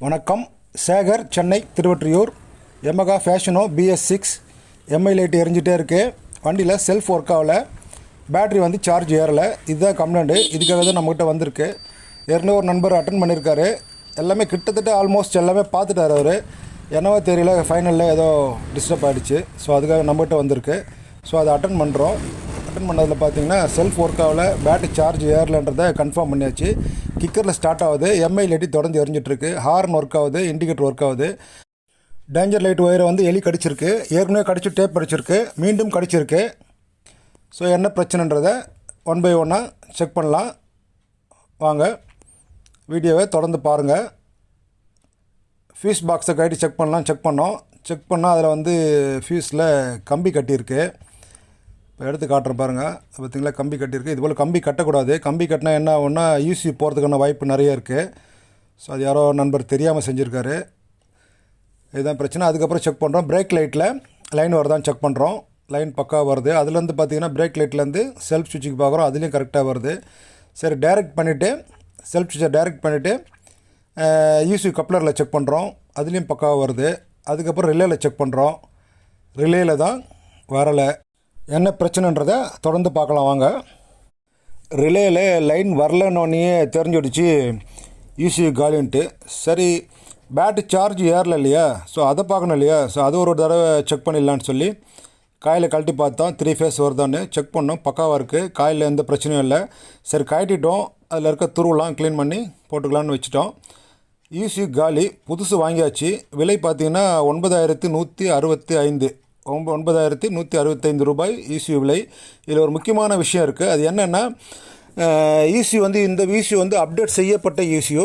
வணக்கம். Sekar, Chennai Thiruvottiyur. Yamaha fascino bs6 MI light எரிஞ்சிட்டே இருக்குது. வண்டியில் செல்ஃப் ஒர்க் ஆகலை, பேட்ரி வந்து சார்ஜ் ஏறலை. இதுதான் கம்ப்ளைண்ட்டு. இதுக்காக தான் நம்மகிட்ட வந்திருக்கு. ஏற்கனவே ஒரு நண்பர் அட்டன் பண்ணியிருக்காரு. எல்லாமே கிட்டத்தட்ட ஆல்மோஸ்ட் எல்லாமே பார்த்துட்டார் அவர். என்னவோ தெரியல, ஃபைனலில் ஏதோ டிஸ்டர்ப் ஆகிடுச்சு. ஸோ அதுக்காக நம்மகிட்ட வந்திருக்கு. ஸோ அதை அட்டன் பண்ணுறோம். அட்டன் பண்ணதில் பார்த்தீங்கன்னா செல்ஃப் ஒர்க் ஆகலை, பேட்டரி சார்ஜ் ஏறலைன்றதை கன்ஃபார்ம் பண்ணியாச்சு. கிக்கரில் ஸ்டார்ட் ஆகுது, எம்ஐ லைட்டு தொடர்ந்து எரிஞ்சிட்ருக்கு, ஹார்ன் ஒர்க் ஆகுது, இண்டிகேட்டர் ஒர்க் ஆகுது. டேஞ்சர் லைட் ஒயரை வந்து எலி கடிச்சிருக்கு, ஏற்கனவே கடிச்சு டேப் அடிச்சிருக்கு, மீண்டும் கடிச்சிருக்கு. ஸோ என்ன பிரச்சனைன்றதை ஒன் பை ஒன்னாக செக் பண்ணலாம். வாங்க, வீடியோவை தொடர்ந்து பாருங்கள். ஃபியூஸ் பாக்ஸை கட்டி செக் பண்ணோம். செக் பண்ணால் அதில் வந்து ஃபியூஸில் கம்பி கட்டியிருக்கு. இப்போ எடுத்து காட்டுறேன் பாருங்கள். பார்த்திங்களா, கம்பி கட்டியிருக்கு. இதுபோல் கம்பி கட்டக்கூடாது. கம்பி கட்டினா என்ன ஆகும்னா யூசி போகிறதுக்கான வாய்ப்பு நிறைய இருக்குது. ஸோ அது யாரோ நண்பர் தெரியாமல் செஞ்சுருக்காரு. இதுதான் பிரச்சனை. அதுக்கப்புறம் செக் பண்ணுறோம். பிரேக் லைட்டில் லைன் வருதான்னு செக் பண்ணுறோம். லைன் பக்காவாக வருது. அதுலேருந்து பார்த்திங்கன்னா பிரேக் லைட்லேருந்து செல்ஃப் சுவிட்சுக்கு பார்க்குறோம், அதுலேயும் கரெக்டாக வருது. சரி, டைரக்ட் பண்ணிவிட்டு செல்ஃப் சுவிட்சை டைரக்ட் பண்ணிவிட்டு யூசி கப்ளரில் செக் பண்ணுறோம், அதுலேயும் பக்காவாக வருது. அதுக்கப்புறம் ரிலேயில் செக் பண்ணுறோம், ரிலேயில் தான் வரலை. என்ன பிரச்சனைன்றதை தொடர்ந்து பார்க்கலாம் வாங்க. ரிலேயில் லைன் வரலன்னொன்னே தெரிஞ்சிடுச்சு யூசி காலின்ட்டு. சரி, பேட்டரி சார்ஜ் ஏறல இல்லையா, ஸோ அதை பார்க்கணும் இல்லையா. ஸோ அது ஒரு தடவை செக் பண்ணிடலான்னு சொல்லி காயில் கழட்டி பார்த்தோம். 3 ஃபேஸ் வருதான்னு செக் பண்ணோம், பக்காவாக இருக்குது. காயில் எந்த பிரச்சனையும் இல்லை. சரி, கழட்டிட்டோம். அதில் இருக்க துருவெலாம் க்ளீன் பண்ணி போட்டுக்கலான்னு வச்சுட்டோம். யூசி காலி, புதுசு வாங்கியாச்சு. விலை பார்த்திங்கன்னா 9,165 9,165 ரூபாய் யூசி விலை. இதில் ஒரு முக்கியமான விஷயம் இருக்குது. அது என்னென்னா, யூசி வந்து இந்த யூசி வந்து அப்டேட் செய்யப்பட்ட யூசியு.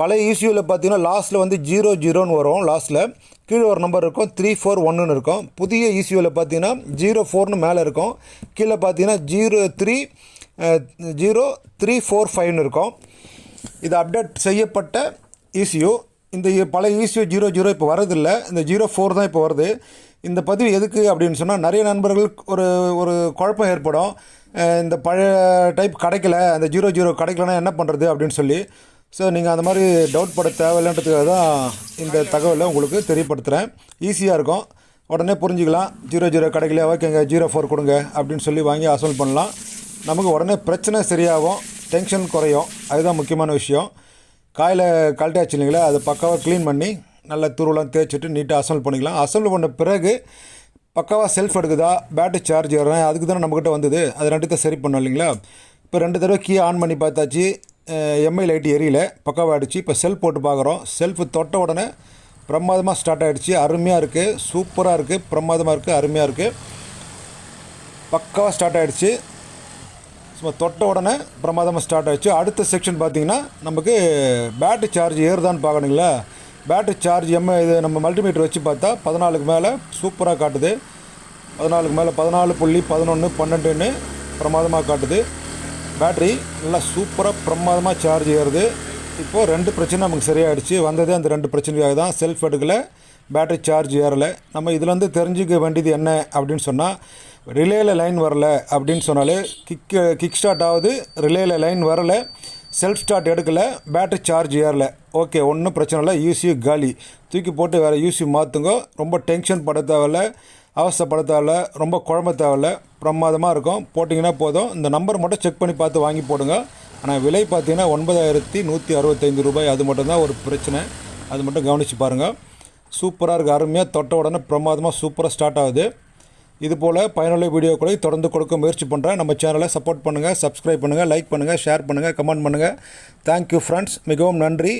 பழைய யூசியூவில் பார்த்தீங்கன்னா லாஸ்ட்டில் வந்து 00ன்னு வரும். லாஸ்ட்டில் கீழே ஒரு நம்பர் இருக்கும், 341ன்னு இருக்கும். புதிய யூசியூவில் பார்த்தீங்கன்னா 04ன்னு மேலே இருக்கும், கீழே பார்த்தீங்கன்னா 0345ன்னு இருக்கும். இது அப்டேட் செய்யப்பட்ட யூசியூ. இந்த பழைய யூசியூ 00 இப்போ வரதில்லை, இந்த 04 தான் இப்போ வருது. இந்த பதிவு எதுக்கு அப்படின்னு சொன்னால், நிறைய நண்பர்களுக்கு ஒரு குழப்பம் ஏற்படும். இந்த பழைய டைப் கிடைக்கல, அந்த 00 கிடைக்கலன்னா என்ன பண்ணுறது அப்படின்னு சொல்லி. ஸோ நீங்கள் அந்த மாதிரி டவுட் பட தேவையில்லைன்றதுக்காக தான் இந்த தகவலை உங்களுக்கு தெரியப்படுத்துகிறேன். ஈஸியாக இருக்கும், உடனே புரிஞ்சுக்கலாம். 00 கிடைக்கல, ஓகேங்க 04 கொடுங்க அப்படின்னு சொல்லி வாங்கி அசல் பண்ணலாம். நமக்கு உடனே பிரச்சனை சரியாகும், டென்ஷன் குறையும். அதுதான் முக்கியமான விஷயம். காயில் கழட்டாச்சு இல்லைங்களா, அது பக்காவாக க்ளீன் பண்ணி நல்லா துருவெலாம் தேய்ச்சிட்டு நீட்டாக அசம்பிள் பண்ணிக்கலாம். அசம்பிள் பண்ண பிறகு பக்காவாக செல்ஃப் எடுக்குதா, பேட்டரி சார்ஜ் ஏறுறேன், அதுக்கு தானே நம்மக்கிட்ட வந்தது. அது ரெண்டுத்தையும் சரி பண்ணோம் இல்லைங்களா. இப்போ 2 தடவை கீ ஆன் பண்ணி பார்த்தாச்சு, எம்ஐ லைட்டு எரியல, பக்காவாக ஆகிடுச்சு. இப்போ செல்ஃப் போட்டு பார்க்குறோம். செல்ஃபு தொட்ட உடனே பிரமாதமாக ஸ்டார்ட் ஆகிடுச்சு. அருமையாக இருக்குது, சூப்பராக இருக்குது, பிரமாதமாக இருக்குது, அருமையாக இருக்குது, பக்காவாக ஸ்டார்ட் ஆகிடுச்சு. சும்மா தொட்ட உடனே பிரமாதமாக ஸ்டார்ட் ஆகிடுச்சு. அடுத்த செக்ஷன் பார்த்திங்கன்னா நமக்கு பேட்டரி சார்ஜ் ஏறுதான்னு பார்க்கணுங்களா. பேட்டரி சார்ஜ் இது நம்ம மல்டிமீட்டர் வச்சு பார்த்தா 14க்கு மேலே சூப்பராக காட்டுது. 14க்கு மேலே 14.11 12ன்னு பிரமாதமாக காட்டுது. பேட்ரி நல்லா சூப்பராக பிரமாதமாக சார்ஜ் ஏறுது. இப்போது 2 பிரச்சனை நமக்கு சரியாயிடுச்சு. வந்ததே அந்த 2 பிரச்சனைக்காக தான். செல்ஃப் எடுக்கலை, பேட்டரி சார்ஜ் ஏறலை. நம்ம இதுலேருந்து தெரிஞ்சுக்க வேண்டியது என்ன அப்படின்னு சொன்னால், ரிலேயில் லைன் வரலை அப்படின்னு சொன்னாலே கிக் ஸ்டார்ட் ஆகுது, ரிலேயில் லைன் வரலை, செல்ஃப் ஸ்டார்ட் எடுக்கலை, பேட்டரி சார்ஜ் ஏறலை. ஓகே, ஒன்றும் பிரச்சனை இல்லை. யூசி காலி, தூக்கி போட்டு வேறு யூசி மாற்றுங்க. ரொம்ப டென்ஷன் பட தேவையில்ல, அவசரப்பட தேவையில்ல, ரொம்ப குழம்ப தேவையில்ல, பிரமாதமாக இருக்கும். போட்டிங்கன்னா போதும். இந்த நம்பர் மட்டும் செக் பண்ணி பார்த்து வாங்கி போடுங்க. ஆனால் விலை பார்த்தீங்கன்னா 9,165 ரூபாய். அது மட்டும்தான் ஒரு பிரச்சனை, அது மட்டும் கவனித்து பாருங்கள். சூப்பராக இருக்குது, அருமையாக தொட்ட உடனே பிரமாதமாக சூப்பராக ஸ்டார்ட் ஆகுது. இதுபோல் பயனுள்ள வீடியோக்களை தொடர்ந்து கொடுக்க முயற்சி பண்ணுறேன். நம்ம சேனலை சப்போர்ட் பண்ணுங்கள், சப்ஸ்கிரைப் பண்ணுங்கள், லைக் பண்ணுங்கள், ஷேர் பண்ணுங்கள், கமெண்ட் பண்ணுங்கள். தேங்க்யூ ஃப்ரெண்ட்ஸ், மிகவும் நன்றி.